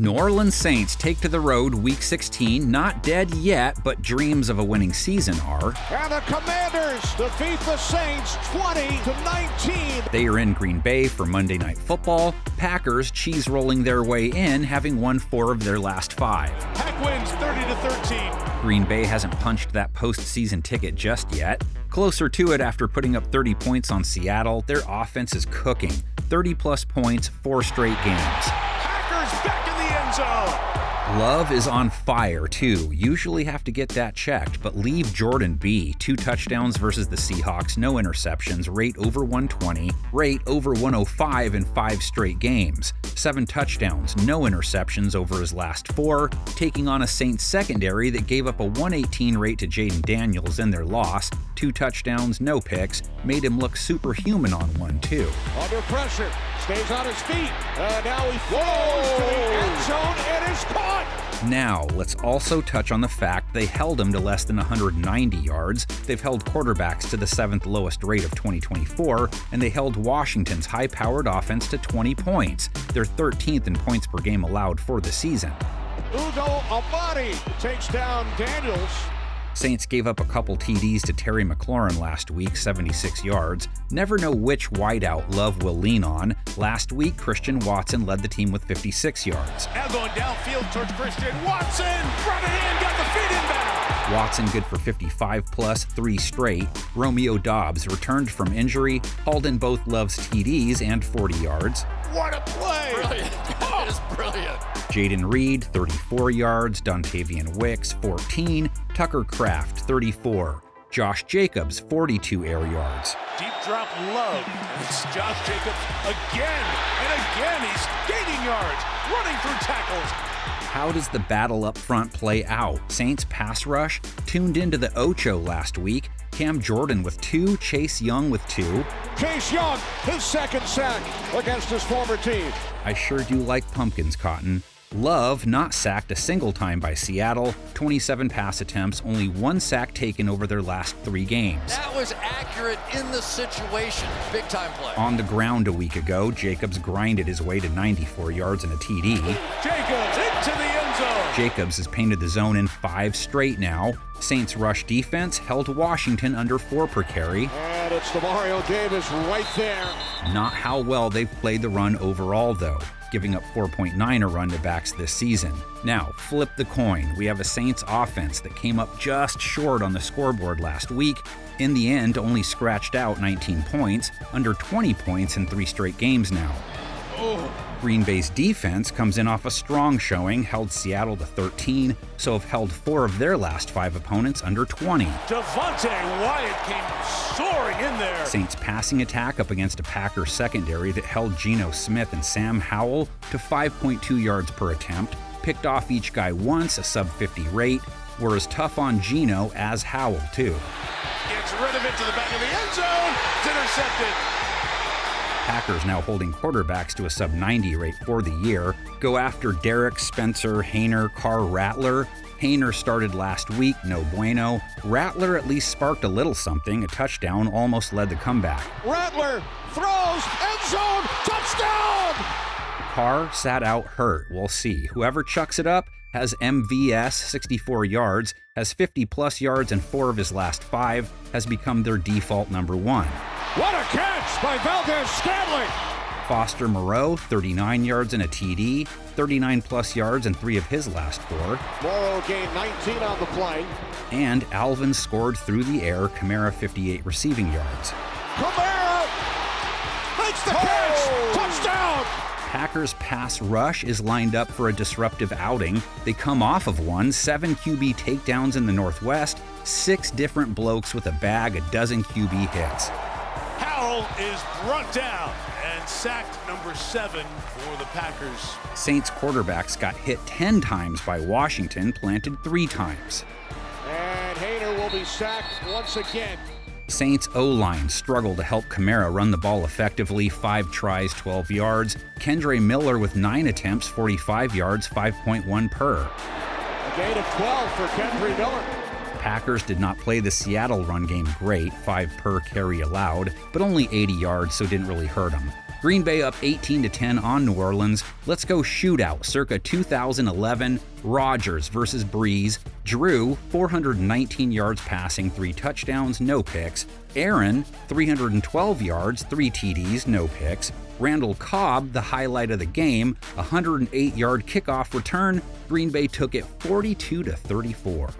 New Orleans Saints take to the road Week 16, not dead yet, but dreams of a winning season are. And the Commanders defeat the Saints 20-19. They are in Green Bay for Monday Night Football. Packers cheese rolling their way in, having won 4 of their last 5. Pack wins 30-13. Green Bay hasn't punched that postseason ticket just yet. Closer to it after putting up 30 points on Seattle, their offense is cooking. 30-plus points, 4 straight games. Packers back in the end zone. Love is on fire, too. Usually have to get that checked, but leave Jordan be. 2 touchdowns versus the Seahawks, no interceptions, rate over 120, rate over 105 in 5 straight games. 7 touchdowns, no interceptions over his last 4, taking on a Saints secondary that gave up a 118 rate to Jaden Daniels in their loss. 2 touchdowns, no picks, made him look superhuman on one, too. Under pressure, stays on his feet, now he flows to the end zone and is caught. Now, let's also touch on the fact they held him to less than 190 yards, they've held quarterbacks to the 7th lowest rate of 2024, and they held Washington's high-powered offense to 20 points, their 13th in points per game allowed for the season. Ugo Amadi takes down Daniels. Saints gave up a couple TDs to Terry McLaurin last week, 76 yards. Never know which wideout Love will lean on. Last week, Christian Watson led the team with 56 yards. Now going downfield towards Christian Watson. Brought it in, got the feet inbound. Watson good for 55 plus, 3 straight. Romeo Doubs returned from injury, hauled in both Love's TDs and 40 yards. What a play! Brilliant. That is brilliant. Jaden Reed, 34 yards. Dontavian Wicks, 14. Tucker Kraft, 34. Josh Jacobs, 42 air yards. Deep drop Love. And it's Josh Jacobs again. And again he's gaining yards, running through tackles. How does the battle up front play out? Saints pass rush tuned into the Ocho last week. Cam Jordan with 2, Chase Young with 2. Chase Young, his 2nd sack against his former team. I sure do like pumpkins, Cotton. Love not sacked a single time by Seattle, 27 pass attempts, only 1 sack taken over their last 3 games. That was accurate in the situation. Big time play. On the ground a week ago, Jacobs grinded his way to 94 yards and a TD. Jacobs into the end zone. Jacobs has painted the zone in 5 straight now. Saints rush defense held Washington under 4 per carry. And it's Demario Davis right there. Not how well they've played the run overall, though, giving up 4.9 a run to backs this season. Now, flip the coin. We have a Saints offense that came up just short on the scoreboard last week. In the end, only scratched out 19 points, under 20 points in 3 straight games now. Green Bay's defense comes in off a strong showing, held Seattle to 13, so have held 4 of their last 5 opponents under 20. Devontae Wyatt came soaring in there. Saints passing attack up against a Packers secondary that held Geno Smith and Sam Howell to 5.2 yards per attempt, picked off each guy once, a sub-50 rate, were as tough on Geno as Howell, too. Gets rid of it to the back of the end zone. It's intercepted. Packers now holding quarterbacks to a sub-90 rate for the year. Go after Derek, Spencer, Haener, Carr, Rattler. Haener started last week, no bueno. Rattler at least sparked a little something. A touchdown almost led the comeback. Rattler throws, end zone, touchdown! Carr sat out hurt. We'll see. Whoever chucks it up has MVS, 64 yards, has 50-plus yards in 4 of his last 5, has become their default number 1. What a catch by Valdez-Scantling! Foster Moreau, 39 yards and a TD, 39-plus yards in 3 of his last 4. Morrow gained 19 on the play. And Alvin scored through the air, Kamara 58 receiving yards. Kamara makes the catch! Touchdown! Packers pass rush is lined up for a disruptive outing. They come off of one, 7 QB takedowns in the Northwest, 6 different blokes with a bag, a dozen QB hits. Howell is brought down and sacked number 7 for the Packers. Saints quarterbacks got hit 10 times by Washington, planted 3 times. And Haener will be sacked once again. Saints O-line struggled to help Kamara run the ball effectively, 5 tries, 12 yards. Kendre Miller with 9 attempts, 45 yards, 5.1 per. A gain of 12 for Kendre Miller. Packers did not play the Seattle run game great, 5 per carry allowed, but only 80 yards, so didn't really hurt them. Green Bay up 18-10 on New Orleans. Let's go shootout circa 2011. Rodgers versus Breeze. Drew, 419 yards passing, 3 touchdowns, no picks. Aaron, 312 yards, 3 TDs, no picks. Randall Cobb, the highlight of the game, 108-yard kickoff return. Green Bay took it 42-34.